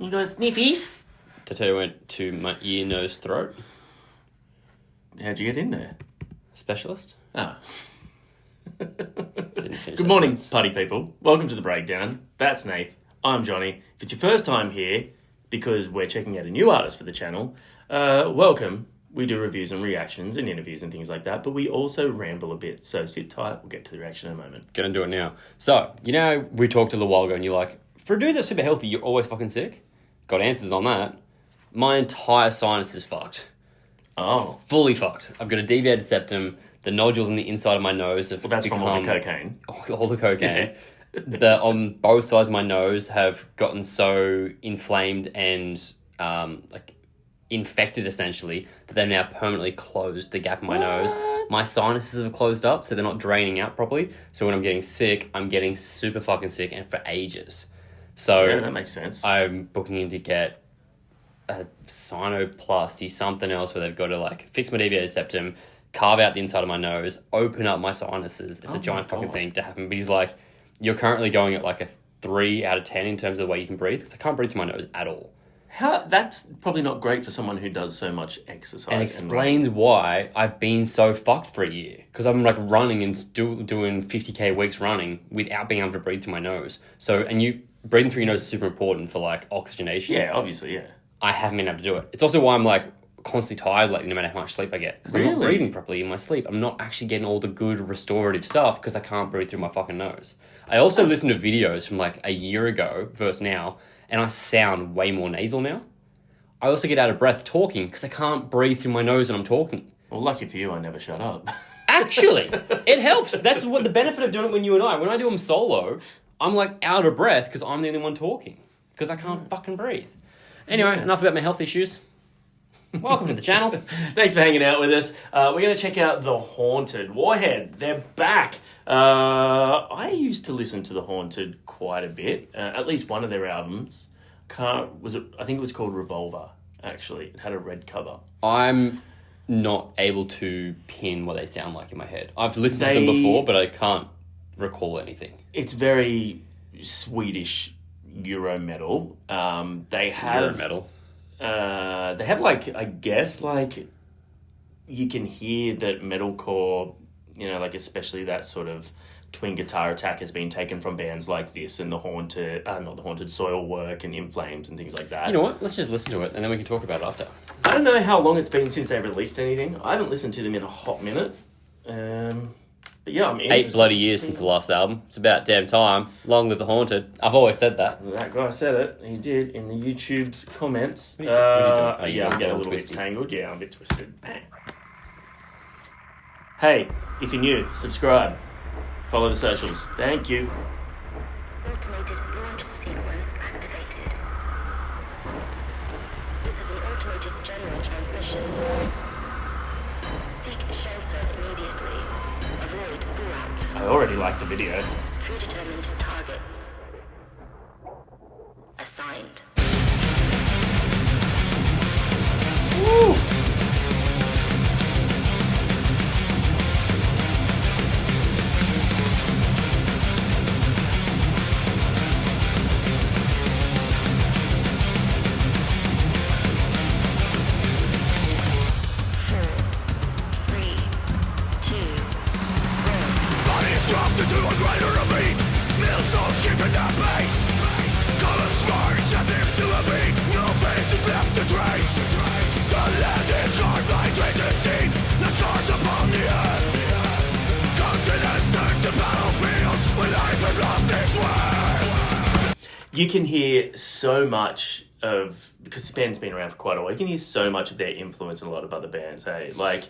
You got sniffies? Tattoo went to my ear, nose, throat. How'd you get in there? Specialist. Ah. Didn't finish Good morning, party people. Welcome to The Breakdown. That's Nath. I'm Johnny. If it's your first time here, because we're checking out a new artist for the channel, welcome. We do reviews and reactions and interviews and things like that, but we also ramble a bit, so sit tight. We'll get to the reaction in a moment. Gonna do it now. So, you know, we talked a little while ago and you're like, for a dude that's super healthy, you're always fucking sick? Got answers on that. My entire sinus is fucked. Oh. Fully fucked. I've got a deviated septum. The nodules on the inside of my nose have That's become... from all the cocaine. All the cocaine. On both sides of my nose have gotten so inflamed and infected essentially that they've now permanently closed the gap in my nose. My sinuses have closed up, so they're not draining out properly. So when I'm getting sick, I'm getting super fucking sick and for ages. So yeah, that makes sense. I'm booking in to get a sinoplasty, something else where they've got to like fix my deviated septum, carve out the inside of my nose, open up my sinuses. It's a giant fucking thing to happen. But he's like, you're currently going at like a 3 out of 10 in terms of the way you can breathe, because I can't breathe through my nose at all. That's probably not great for someone who does so much exercise. And explains why I've been so fucked for a year. Because I'm like running and still doing 50k weeks running without being able to breathe through my nose. So, and you breathing through your nose is super important for like oxygenation. Yeah, obviously, yeah. I haven't been able to do it. It's also why I'm like constantly tired lately, no matter how much sleep I get. Because I'm not breathing properly in my sleep. I'm not actually getting all the good restorative stuff because I can't breathe through my fucking nose. I also listen to videos from like a year ago versus now, and I sound way more nasal now. I also get out of breath talking because I can't breathe through my nose when I'm talking. Well, lucky for you, I never shut up. Actually, it helps. That's what the benefit of doing it when I do them solo, I'm like out of breath because I'm the only one talking because I can't fucking breathe. Anyway, enough about my health issues. Welcome to the channel. Thanks for hanging out with us. We're going to check out The Haunted. Warhead, they're back. I used to listen to The Haunted quite a bit. At least one of their albums. I think it was called Revolver, actually. It had a red cover. I'm not able to pin what they sound like in my head. I've listened to them before, but I can't recall anything. It's very Swedish Euro metal. They have... Euro metal? They have like, I guess, like, you can hear that metalcore, you know, like especially that sort of twin guitar attack has been taken from bands like this and not the Haunted, Soil Work and In Flames and things like that. You know what? Let's just listen to it and then we can talk about it after. I don't know how long it's been since they released anything. I haven't listened to them in a hot minute. But yeah, I'm interested. 8 bloody years since the last album. It's about damn time. Long live The Haunted. I've always said that. That guy said it. He did in the YouTube's comments. What are you doing? Yeah, I'm getting a little bit tangled. Yeah, I'm a bit twisted. Hey, if you're new, subscribe. Follow the socials. Thank you. Automated launch sequence activated. This is an automated general transmission. Seek shelter immediately. Avoid fallout. I already like the video. Predetermined targets. Assigned. Woo! You can hear so much of, because this band's been around for quite a while, you can hear so much of their influence in a lot of other bands, hey? Like,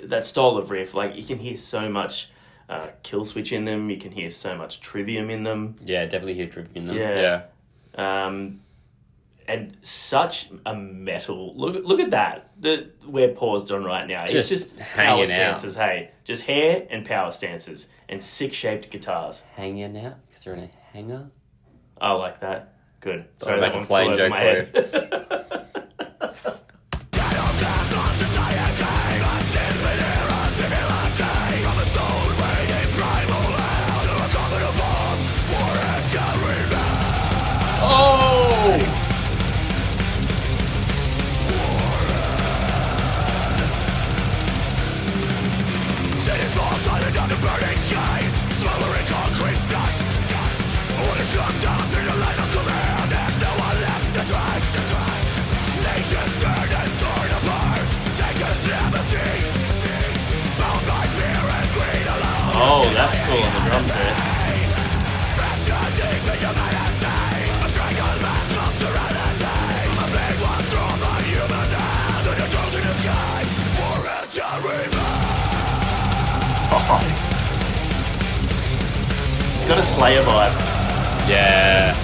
that style of riff, like, you can hear so much kill switch in them, you can hear so much Trivium in them. Yeah, definitely hear Trivium in them. Yeah. And such a metal... Look at that. We're paused on right now. It's just power stances, hey? Just hair and power stances. And sick-shaped guitars. Hanging out? Because they're in a hanger? I like that. Good. Sorry, that one flew over my head. Oh! Oh, that's cool on the drums there. Oh. It's got a Slayer vibe. Yeah.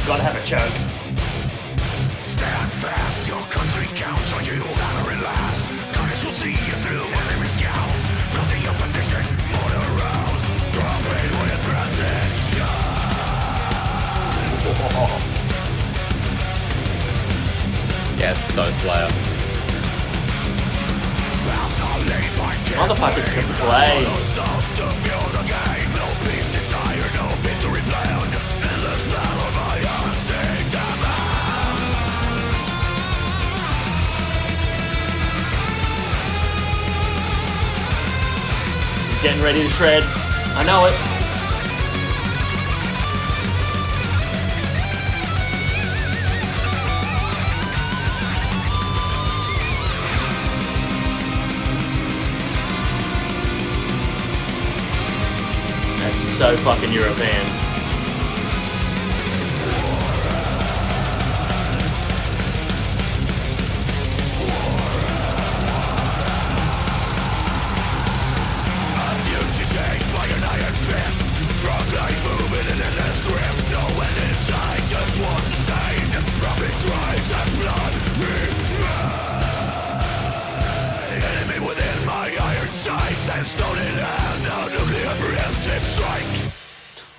Gotta have a choke. Stand fast, your country counts on you, hammer and last. Guys will see you through enemy scouts. Building your position, more aroused. Dropping with precision. Yeah, it's so Slayer. Motherfuckers can play. He's getting ready to shred. I know it. That's so fucking European.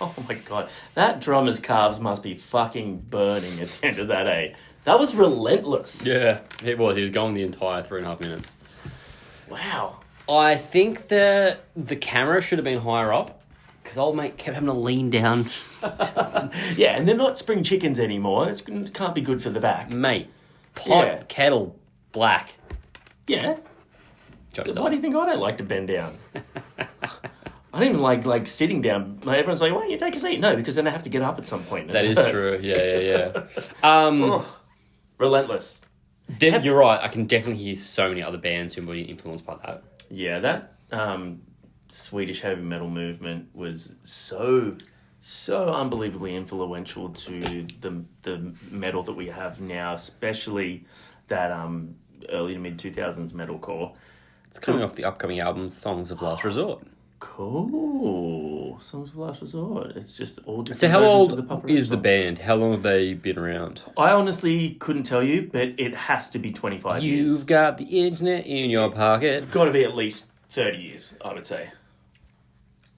Oh my god, that drummer's calves must be fucking burning at the end of that, eh? That was relentless. Yeah, it was. He was going the entire 3.5 minutes. Wow. I think the camera should have been higher up because old mate kept having to lean down. Yeah, and they're not spring chickens anymore. It can't be good for the back. Mate, pot, Yeah. kettle, black. Yeah. Joke's Why do you think I don't like to bend down? I don't even like sitting down. Like, everyone's like, why don't you take a seat? No, because then I have to get up at some point. That is true. Yeah. Relentless. You're right. I can definitely hear so many other bands who were influenced by that. Yeah, that Swedish heavy metal movement was so unbelievably influential to the metal that we have now, especially that early to mid 2000s metalcore. It's coming off the upcoming album, Songs of Last Resort. Cool. Songs of Last Resort. It's just all different So how versions of the old Papa is Roach the song. band? How long have they been around? I honestly couldn't tell you, but it has to be 25 years. You've got the internet in your pocket. Got to be at least 30 years, I would say.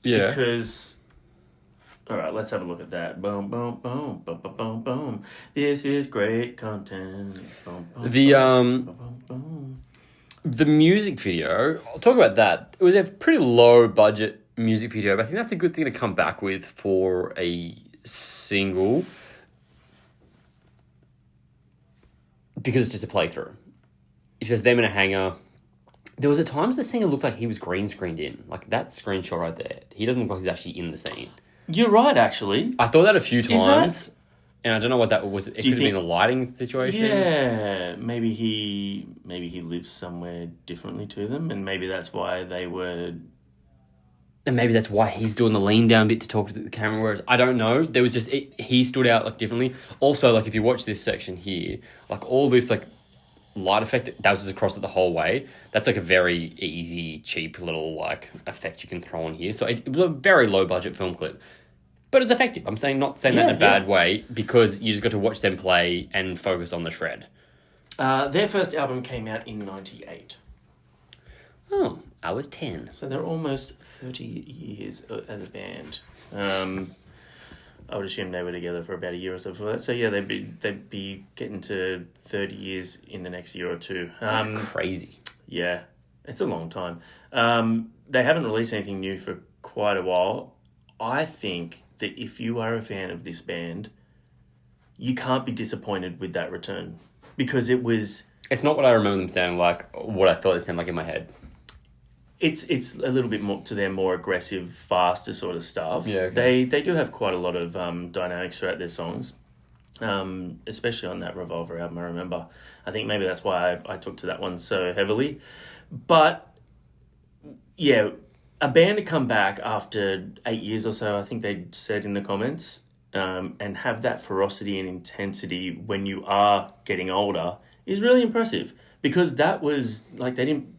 Yeah. Because, all right, let's have a look at that. Boom, boom, boom, boom, boom, boom, boom. This is great content. Boom, boom, The, boom, boom, boom. The music video, I'll talk about that. It was a pretty low budget music video, but I think that's a good thing to come back with for a single because it's just a playthrough. It's just them in a hangar. There was at times the singer looked like he was green screened in. Like that screenshot right there. He doesn't look like he's actually in the scene. You're right, actually. I thought that a few times. that- And I don't know what that was. It could have been a lighting situation. Yeah, maybe he lives somewhere differently to them, and maybe that's why they were. And maybe that's why he's doing the lean down bit to talk to the camera. Whereas I don't know. There was just he stood out like differently. Also, like if you watch this section here, like all this like light effect that bounces across it the whole way. That's like a very easy, cheap little like effect you can throw on here. So it was a very low budget film clip. But it's effective. I'm not saying that in a bad way because you just got to watch them play and focus on the shred. Their first album came out in 98. Oh, I was 10. So they're almost 30 years as a band. I would assume they were together for about a year or so before that. So yeah, they'd be getting to 30 years in the next year or two. That's crazy. Yeah, it's a long time. They haven't released anything new for quite a while. I think that if you are a fan of this band, you can't be disappointed with that return because it was. It's not what I remember them sounding like. What I thought it sounded like in my head. It's a little bit more to their more aggressive, faster sort of stuff. Yeah, okay. They do have quite a lot of dynamics throughout their songs. especially on that Revolver album. I remember. I think maybe that's why I took to that one so heavily. But yeah, a band to come back after 8 years or so, I think they said in the comments, and have that ferocity and intensity when you are getting older is really impressive, because that was like, they didn't,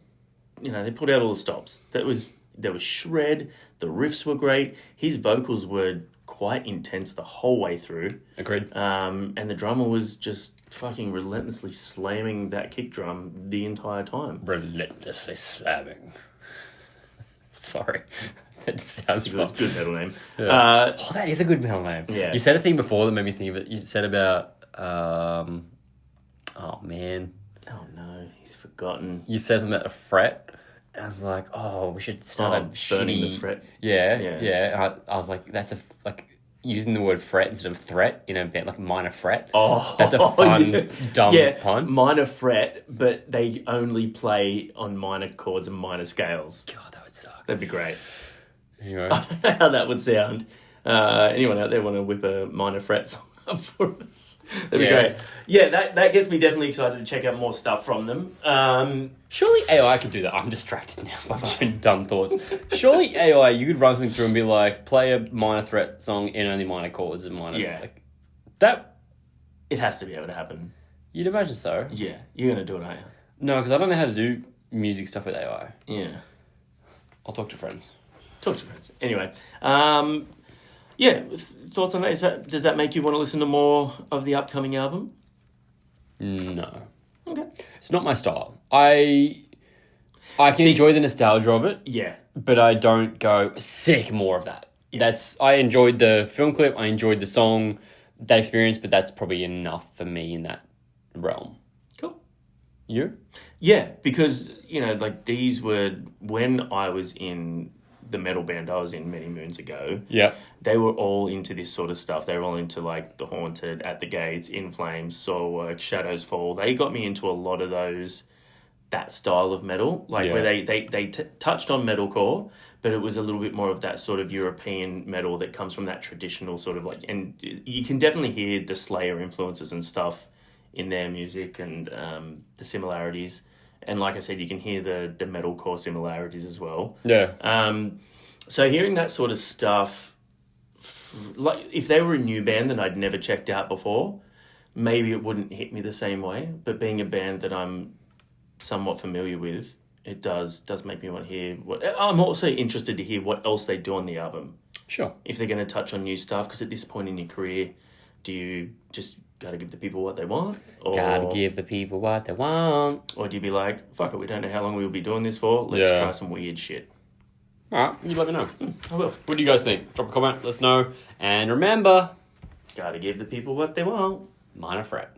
they put out all the stops. There was shred, the riffs were great, his vocals were quite intense the whole way through. Agreed. And the drummer was just fucking relentlessly slamming that kick drum the entire time. Relentlessly slamming. Sorry. That just sounds That's a good metal name. Yeah. That is a good metal name. Yeah. You said a thing before that made me think of it. You said about... oh, man. Oh, no. He's forgotten. You said something about a fret. I was like, oh, we should start a burning shitty... the fret. Yeah. I was like, that's using the word fret instead of threat in a band, like minor fret. Oh, that's a fun, dumb pun. Minor fret, but they only play on minor chords and minor scales. God, that would suck. That'd be great. Anyway. I don't know how that would sound. Anyone out there want to whip a minor fret song up for us? That'd be great. Yeah, that gets me definitely excited to check out more stuff from them. Surely AI could do that. I'm distracted now by my dumb thoughts. Surely AI, you could run something through and be like, play a minor threat song in only minor chords and minor... Yeah. Like, that... It has to be able to happen. You'd imagine so. Yeah, you're going to do it, aren't you? No, because I don't know how to do music stuff with AI. Yeah. I'll talk to friends. Talk to friends. Anyway, thoughts on that? Does that make you want to listen to more of the upcoming album? No. Okay. It's not my style. I can enjoy the nostalgia of it. Yeah. But I don't go, sick, more of that. Yeah. I enjoyed the film clip, I enjoyed the song, that experience, but that's probably enough for me in that realm. Cool. You? Yeah, because, these were, when I was in the metal band I was in many moons ago, Yeah. they were all into this sort of stuff. They were all into, The Haunted, At the Gates, In Flames, Soilwork, Shadows Fall. They got me into a lot of that style of metal, where they touched on metalcore, but it was a little bit more of that sort of European metal that comes from that traditional sort of and you can definitely hear the Slayer influences and stuff in their music and the similarities. And like I said, you can hear the metalcore similarities as well. Yeah. So hearing that sort of stuff, if they were a new band that I'd never checked out before, maybe it wouldn't hit me the same way. But being a band that I'm somewhat familiar with, it does make me want to hear what... I'm also interested to hear what else they do on the album. Sure. If they're going to touch on new stuff, because at this point in your career, do you just got to give the people what they want? Or, gotta give the people what they want. Or do you be like, fuck it, we don't know how long we'll be doing this for, let's try some weird shit. Alright, you let me know. I will. What do you guys think? Drop a comment, let us know. And remember... Gotta give the people what they want. Minor fret.